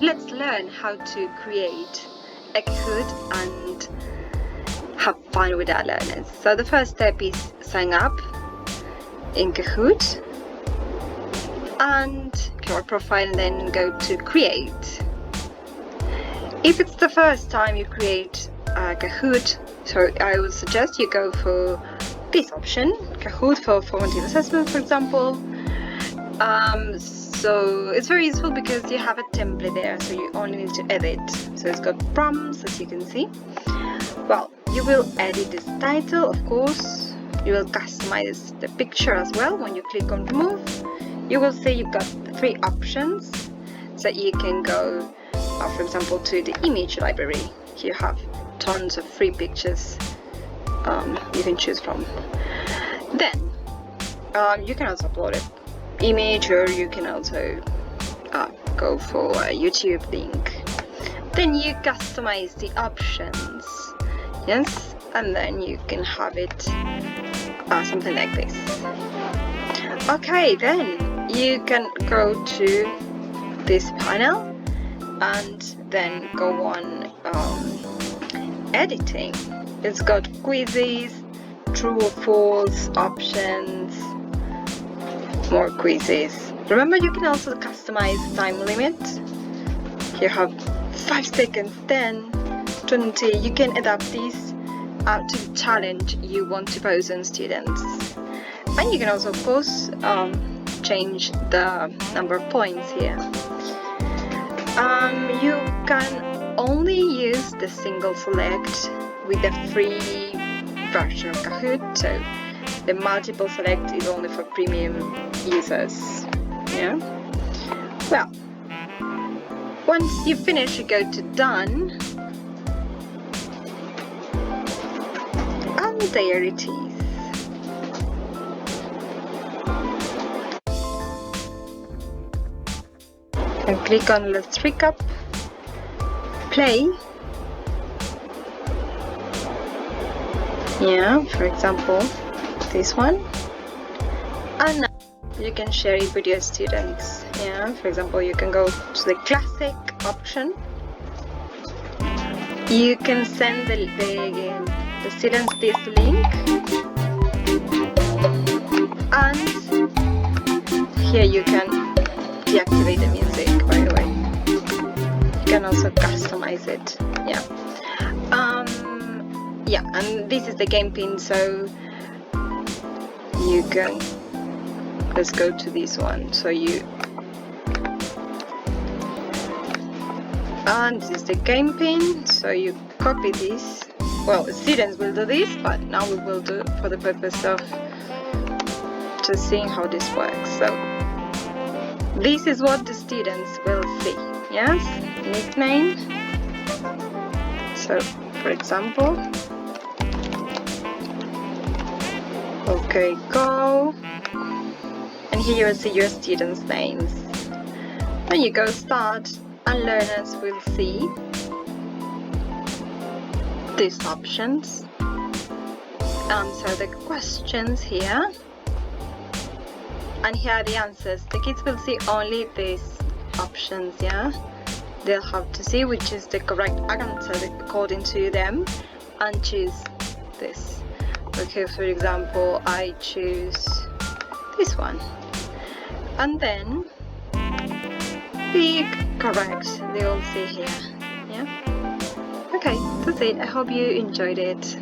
let's learn how to create a Kahoot and have fun with our learners. So the first step is sign up in Kahoot and your profile, and then go to create. If it's the first time you create a Kahoot, so I would suggest you go for this option, Kahoot for formative assessment, for example. So it's very useful because you have a template there, so you only need to edit. So it's got prompts, as you can see. Well, you will edit this title, of course. You will customize the picture as well. When you click on remove, you will see you've got 3 options. So you can go, for example, to the image library. You have tons of free pictures you can choose from. Then you can also upload an image, or you can also go for a YouTube link. Then you customize the options, yes, and then you can have it something like this. Okay, then you can go to this panel and then go on editing. It's got quizzes, true or false options, more quizzes. Remember, you can also customize time limit. You have 5 seconds, 10, 20. You can adapt this to the challenge you want to pose on students. And you can also, of course, change the number of points here. You can only use the single select with the free version of Kahoot, so the multiple select is only for premium users. Yeah. Well, once you finish, you go to done, and there it is. And click on let's recap, play. Yeah, for example, this one. And now you can share it with your students. Yeah, for example, you can go to the classic option. You can send the students this link, and here you can deactivate the music, by the way. You can also customize it. Yeah. Yeah, and this is the game pin, so you can, let's go to this one. So and this is the game pin, so you copy this. Well, the students will do this, but now we will do it for the purpose of just seeing how this works. So this is what the students will see. Yes, nickname. So for example, okay, go, and here you will see your students' names. When you go start, and learners will see these options. So the questions here, and here are the answers. The kids will see only these options. Yeah, they'll have to see which is the correct answer according to them, and choose this. Okay, for example, I choose this one, and then the correct they all see here. Yeah. Okay, that's it. I hope you enjoyed it.